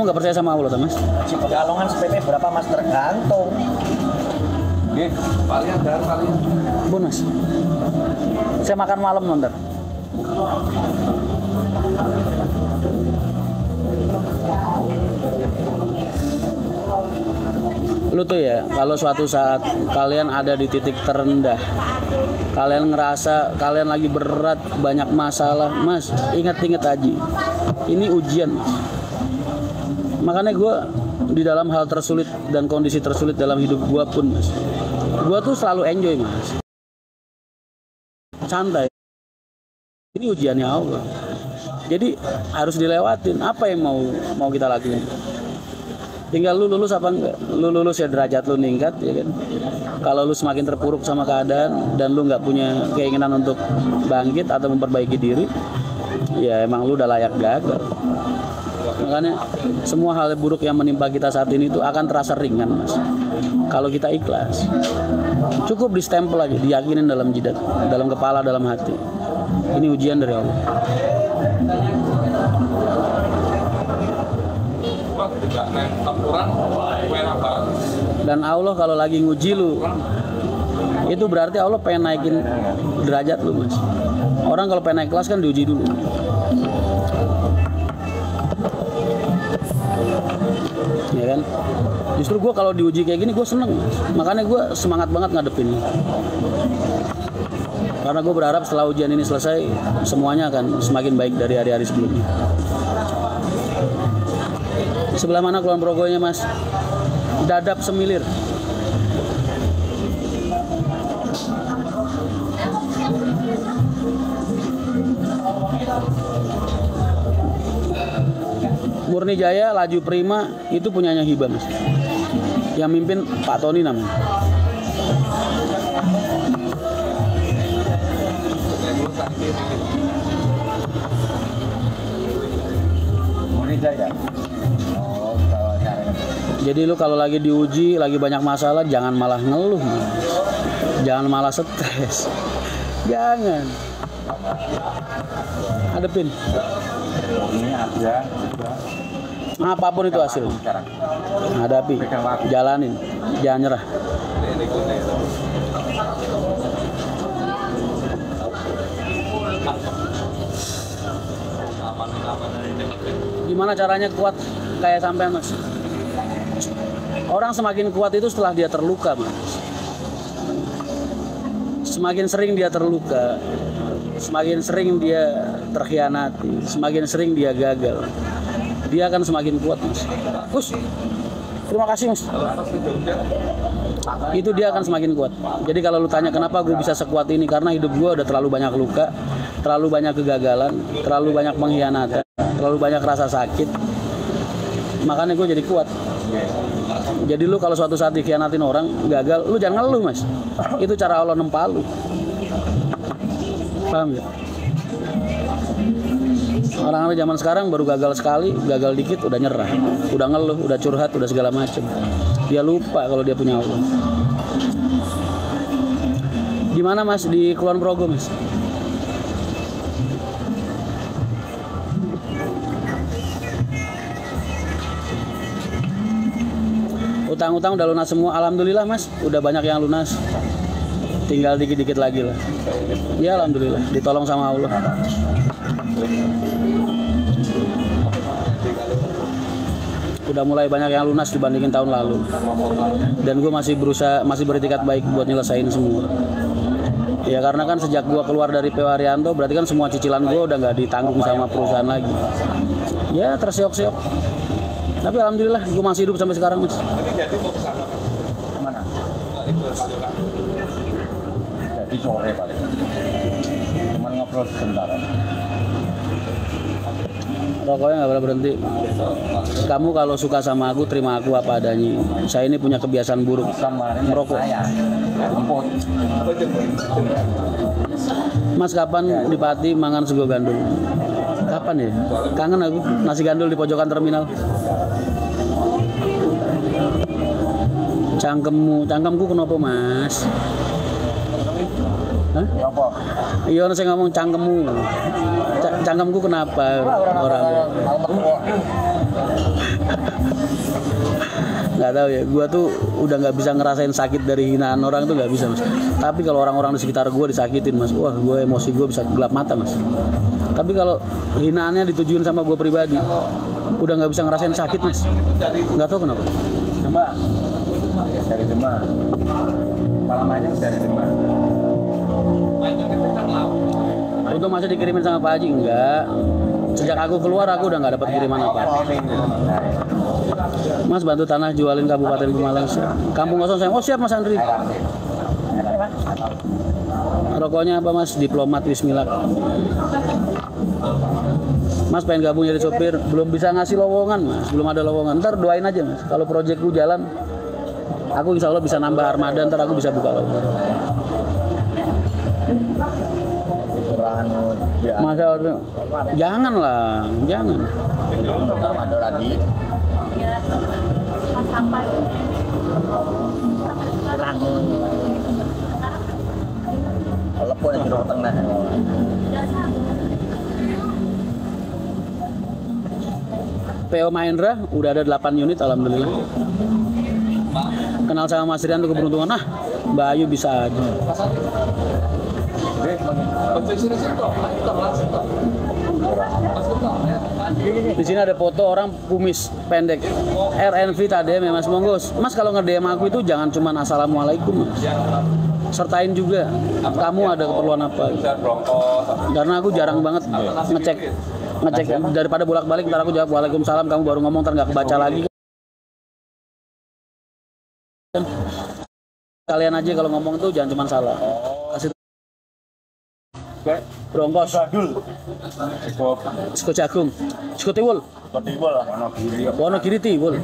nggak percaya sama Allah, Mas? Si Pekalongan SPP berapa Mas? Tergantung. Nggih, paling ada paling. Bun, Mas. Saya makan malam nonton. Lu tuh ya, kalau suatu saat kalian ada di titik terendah, kalian ngerasa kalian lagi berat, banyak masalah, Mas, ingat-ingat aja, ini ujian, Mas. Makanya gue di dalam hal tersulit dan kondisi tersulit dalam hidup gue pun, Mas, gue tuh selalu enjoy, Mas, santai. Ini ujiannya Allah, jadi harus dilewatin. Apa yang mau kita lakuin? Tinggal lu lulus apa enggak. Lu lulus ya derajat lu meningkat, ya kan. Kalau lu semakin terpuruk sama keadaan dan lu nggak punya keinginan untuk bangkit atau memperbaiki diri, ya emang lu udah layak gagal. Makanya semua hal buruk yang menimpa kita saat ini itu akan terasa ringan, Mas, kalau kita ikhlas. Cukup distempel aja, diyakinin dalam jidat, dalam kepala, dalam hati. Ini ujian dari Allah. Dan Allah kalau lagi nguji lu, itu berarti Allah pengen naikin derajat lu, Mas. Orang kalau pengen naik kelas kan diuji dulu. Ya kan? Justru gue kalau diuji kayak gini gue seneng, Mas. Makanya gue semangat banget ngadepin. Karena gue berharap setelah ujian ini selesai, semuanya akan semakin baik dari hari-hari sebelumnya. Sebelah mana Kulon Progonya, Mas? Dadap Semilir. Murni Jaya, Laju Prima itu punyanya Hibah, Mas. Yang mimpin Pak Tony namanya. Murni Jaya. Jadi lu kalau lagi diuji, lagi banyak masalah, jangan malah ngeluh, Mas. Jangan malah stres. Jangan. Hadepin. Ini aja. Apapun itu hasil. Hadapi. Jalanin. Jangan nyerah. Gimana caranya kuat kayak sampean, Mas? Orang semakin kuat itu setelah dia terluka, Mas. Semakin sering dia terluka, semakin sering dia terkhianati, semakin sering dia gagal, dia akan semakin kuat, Mas. Gus, terima kasih, Mas. Itu dia akan semakin kuat. Jadi kalau lu tanya kenapa gue bisa sekuat ini, karena hidup gue udah terlalu banyak luka, terlalu banyak kegagalan, terlalu banyak pengkhianatan, terlalu banyak rasa sakit. Makanya gue jadi kuat. Jadi lu kalau suatu saat dikhianatin orang, gagal, lu jangan ngeluh, Mas. Itu cara Allah nempa lu. Paham ya? Orang-orang zaman sekarang baru gagal sekali, gagal dikit udah nyerah, udah ngeluh, udah curhat, udah segala macem. Dia lupa kalau dia punya Allah. Gimana, Mas, di Kulon Progo, Mas? Utang-utang udah lunas semua, alhamdulillah, Mas. Udah banyak yang lunas. Tinggal dikit-dikit lagi lah. Ya alhamdulillah, ditolong sama Allah. Udah mulai banyak yang lunas dibandingin tahun lalu. Dan gue masih berusaha, masih beretikat baik buat nyelesain semua. Ya karena kan sejak gue keluar dari PW Haryanto, berarti kan semua cicilan gue udah nggak ditanggung sama perusahaan lagi. Ya terseok-seok. Tapi alhamdulillah gue masih hidup sampai sekarang, Mas. Mana? Jadi sore paling. Cuman ngobrol sebentar. Rokoknya nggak boleh berhenti. Kamu kalau suka sama aku, terima aku apa adanya. Saya ini punya kebiasaan buruk, merokok. Mas kapan di Pati mangan sego gandul? Kapan ya? Kangen aku nasi gandul di pojokan terminal. Cangkemku kenapa, Mas? Hah? Apa? Iya orang saya ngomong cangkemmu. Cangkemku kenapa orang? Nggak tahu ya, gue tuh udah nggak bisa ngerasain sakit dari hinaan orang tuh nggak bisa mas. Tapi kalau orang-orang di sekitar gue disakitin mas, wah gue emosi gue bisa gelap mata mas. Tapi kalau hinaannya ditujuin sama gue pribadi, udah nggak bisa ngerasain sakit mas. Nggak tahu kenapa. Demak. Dari Demak. Palamannya dari Demak. Untuk masa dikirimin sama Pak Haji enggak. Sejak aku keluar aku udah nggak dapat kiriman apa. Mas bantu tanah jualin Kabupaten Pemalang. Kampung kosong saya. Oh siap Mas Andri. Rokoknya apa Mas? Diplomat Wismilak. Mas pengen gabung jadi sopir, belum bisa ngasih lowongan Mas, belum ada lowongan. Ntar doain aja Mas, kalau proyekku jalan, aku insya Allah bisa nambah armada, ntar aku bisa buka lowongan. Masa jangan lah, jangan. Ada lagi. Telepon yang di tengah. PO Mahendra udah ada 8 unit alhamdulillah. Kenal sama Mas Rian tuh keberuntungan. Mbak Ayu bisa aja. Di sini ada foto orang kumis pendek RNV tadi ya Mas, monggo Mas kalau nge-DM aku itu jangan cuma assalamualaikum Mas, sertain juga kamu ada keperluan apa, karena aku jarang banget ngecek daripada bolak-balik ntar aku jawab waalaikumsalam kamu baru ngomong ntar nggak kebaca lagi kan. Kalian aja kalau ngomong tuh jangan cuma salah, kasih Broncos, Siko Jagung, Siko Tiwul, Wonogiri Tiwul.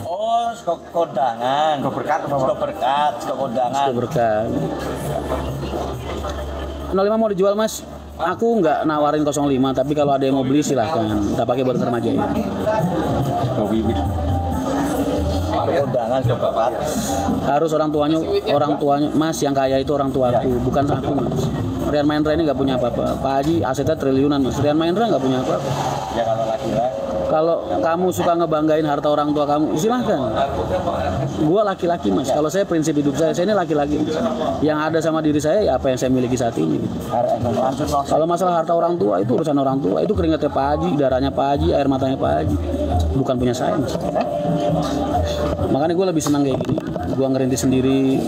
Oh, Siko Kondangan, Siko Berkat. 05 mau dijual Mas? Aku nggak nawarin 05, tapi kalau ada yang mau beli silahkan. Kita pakai buat remaja ya. Kondangan ke Bapak. Harus orang tuanya Mas yang kaya itu orang tuaku, bukan aku Mas. Rian Mahendra ini nggak punya apa-apa. Pak Haji asetnya triliunan Mas. Rian Mahendra nggak punya apa-apa. Ya kalau laki-laki. Kalau kamu suka ngebanggain harta orang tua kamu, silahkan. Gua laki-laki Mas. Kalau saya prinsip hidup saya ini laki-laki. Yang ada sama diri saya ya apa yang saya miliki saat ini. Kalau masalah harta orang tua itu urusan orang tua. Itu keringatnya Pak Haji, darahnya Pak Haji, air matanya Pak Haji. Bukan punya saya Mas. Makanya gue lebih senang kayak gini. Gue ngerintis sendiri,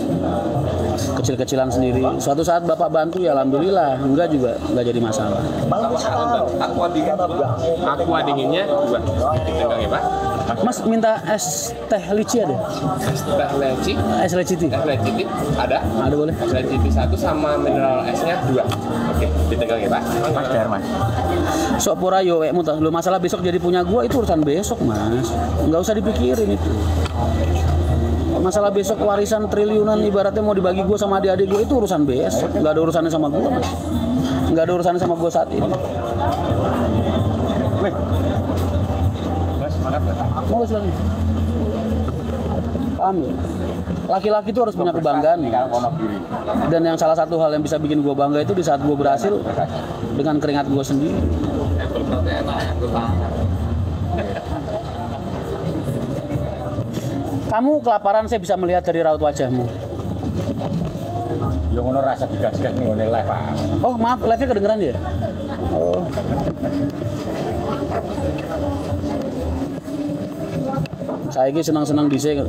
kecil-kecilan sendiri. Suatu saat bapak bantu ya alhamdulillah. Enggak juga nggak jadi masalah. Aqua dinginnya dua. Ditengah ya Pak. Mas minta es teh lici ada? Teh leci. Es lici tea? Teh leci ada? Ada boleh. Teh leci 1 sama mineral esnya 2. Oke, ditengah ya Pak. Mas Darman. Sok pura yo lu masalah besok jadi punya gua itu urusan besok Mas. Nggak usah dipikirin itu. Masalah besok warisan triliunan ibaratnya mau dibagi gua sama adik-adik gua itu urusan besok. Nggak ada urusannya sama gua Mas. Nggak ada urusannya sama gua saat ini. Mau silakan. Paham ya? Laki-laki itu harus punya kebanggaan. Dan yang salah satu hal yang bisa bikin gue bangga itu di saat gue berhasil dengan keringat gue sendiri. Kamu kelaparan saya bisa melihat dari raut wajahmu. Yang ngono rasa digas-gas nih ngene live Pak. Oh maaf, live-nya kedengeran ya? Oh. Saya ini senang-senang di saya,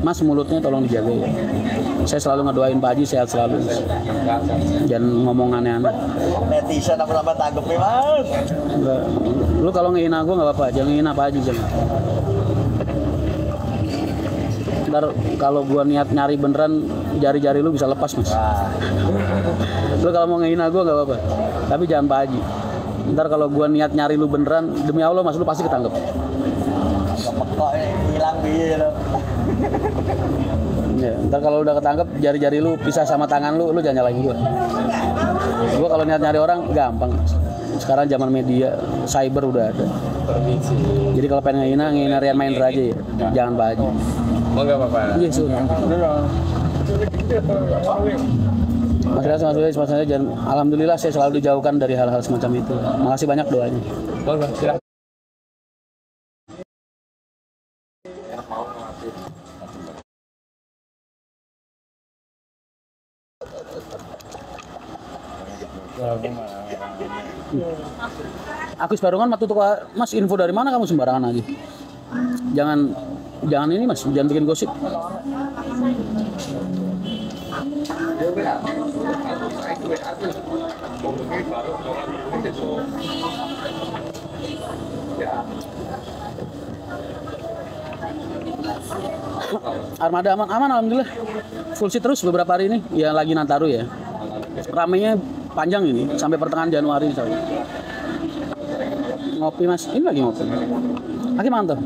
Mas mulutnya tolong dijaga ya. Saya selalu ngedoain Pak Haji sehat selalu. Jangan ngomong aneh-aneh. Netizen apa-apa tanggepnya Mas. Enggak. Lu kalau ngehina gue nggak apa-apa, jangan ngehina Pak Haji jangan. Ntar kalau gue niat nyari beneran jari-jari lu bisa lepas Mas. Lu kalau mau ngehina gue nggak apa-apa, tapi jangan Pak Haji. Ntar kalau gue niat nyari lu beneran, demi Allah Mas lu pasti ketangkep. Kok hilang gitu. Ya, ntar kalau udah ketangkep jari-jari lu pisah sama tangan lu jangan nyalain gua. Gua kalau niat nyari orang gampang. Sekarang zaman media, cyber udah ada. Jadi kalau pengen ngehina Rian Mahendra aja ya. Jangan Pak Haji. Mau enggak Bapak? Iya, sudah. Mas Ria, alhamdulillah saya selalu dijauhkan dari hal-hal semacam itu. Makasih banyak doanya. Boleh, silakan. Agus Barungan matu tuh Mas, info dari mana kamu sembarangan aja? Jangan ini Mas, jangan bikin gosip. Armada aman alhamdulillah. Full seat terus beberapa hari ini. Ya lagi Nataru ya. Ramenya panjang ini sampai pertengahan Januari misalnya. Ngopi Mas, ini lagi ngopi. Lagi mantap.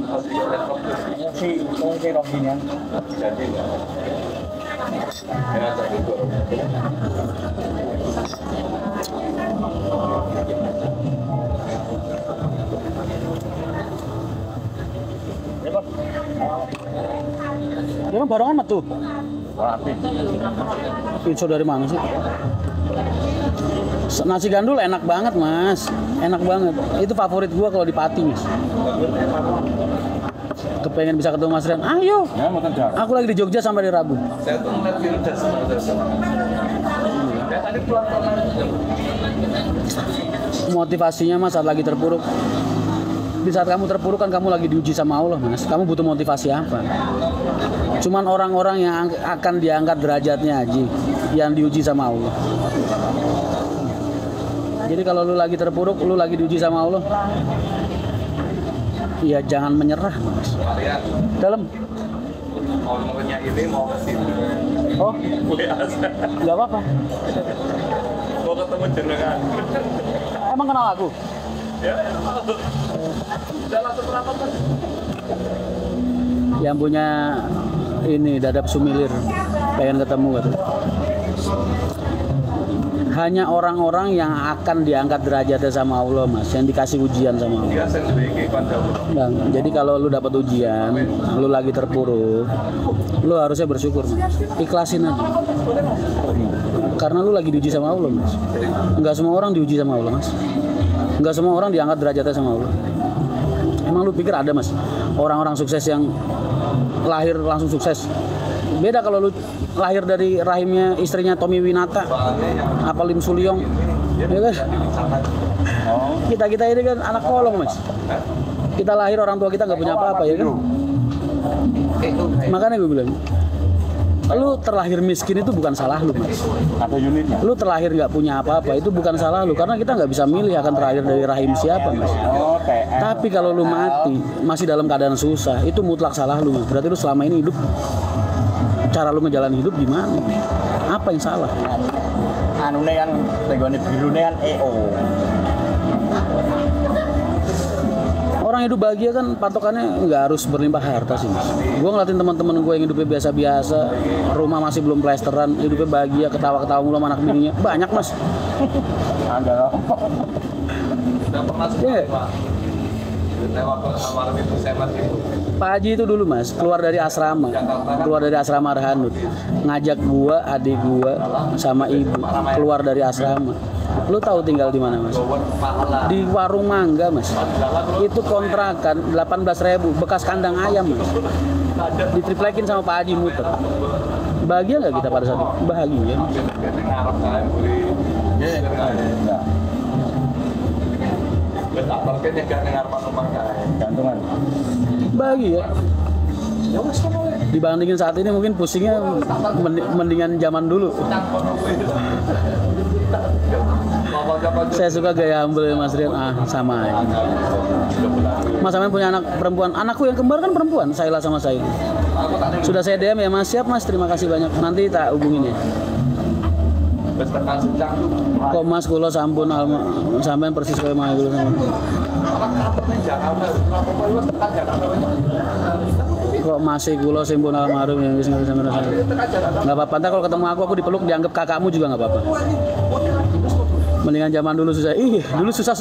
Memang barengan mah tuh. Pizza dari mana sih? Nasi gandul enak banget Mas, enak banget. Itu favorit gua kalau di Pati Mas. Kepengen bisa ketemu Mas Rian, ayo. Aku lagi di Jogja sampai di Rabu. Motivasinya Mas saat lagi terpuruk. Di saat kamu terpuruk kan kamu lagi diuji sama Allah Mas. Kamu butuh motivasi apa? Cuman orang-orang yang akan diangkat derajatnya aja yang diuji sama Allah. Jadi kalau lu lagi terpuruk, lu lagi diuji sama Allah, ya jangan menyerah Mas. Dalam. Ngomongnya ini mau ke sini. Oh, nggak apa-apa. Mau ketemu jenengan. Emang kenal aku? Ya. Udah langsung merapat kan? Yang punya ini dadap sumilir, pengen ketemu gitu. Hanya orang-orang yang akan diangkat derajatnya sama Allah Mas, yang dikasih ujian sama Allah. Bang, jadi kalau lu dapat ujian, lu lagi terpuruk, lu harusnya bersyukur Mas. Ikhlasin aja. Karena lu lagi diuji sama Allah Mas. Enggak semua orang diuji sama Allah Mas. Enggak semua orang diangkat derajatnya sama Allah. Emang lu pikir ada Mas orang-orang sukses yang lahir langsung sukses? Beda kalau lu lahir dari rahimnya istrinya Tommy Winata, apa Lim Sulyong, ya kan? Kita ini kan anak kolong Mas. Kita lahir orang tua kita nggak punya apa-apa ya kan? Makanya gue bilang, lu terlahir miskin itu bukan salah lu Mas. Ada unitnya. Lu terlahir nggak punya apa-apa itu bukan salah lu, karena kita nggak bisa milih akan terlahir dari rahim siapa Mas. Tapi kalau lu mati masih dalam keadaan susah, itu mutlak salah lu Mas. Berarti lu selama ini hidup, cara lu ngejalanin hidup gimana? Apa yang salah? Anune kan tegone birune kan EO. Orang hidup bahagia kan patokannya nggak harus berlimpah harta sih Mas. Gue ngeliatin teman-teman gue yang hidupnya biasa-biasa, rumah masih belum plesteran, hidupnya bahagia, ketawa-ketawa mulu sama anak bininya, banyak Mas. Ada. Yeah. Pak Haji itu dulu Mas, keluar dari asrama Arhanud, ngajak gua, adik gua, sama ibu keluar dari asrama. Lu tahu tinggal di mana Mas? Di warung mangga Mas. Itu kontrakan 18.000, bekas kandang ayam Mas. Ditriplekin sama Pak Haji muter. Bahagia nggak kita pada saat itu? Bahagia. Bahagia. Dibandingin saat ini mungkin pusingnya mendingan zaman dulu. Saya suka gaya humble Mas Rian. Sama aja. Mas Amin punya anak perempuan. Anakku yang kembar kan perempuan, Saila sama Saili. Sudah saya DM ya Mas. Siap Mas, terima kasih banyak. Nanti tak hubungin ya. Kok Mas kula sampun sampean persis kaya mae kula sampun. Kok masih kula simpun almarhum yang wis sampean rasane. Enggak apa-apa, entar kalau ketemu aku dipeluk dianggap kakakmu juga enggak apa-apa. Mendingan zaman dulu susah. Dulu susah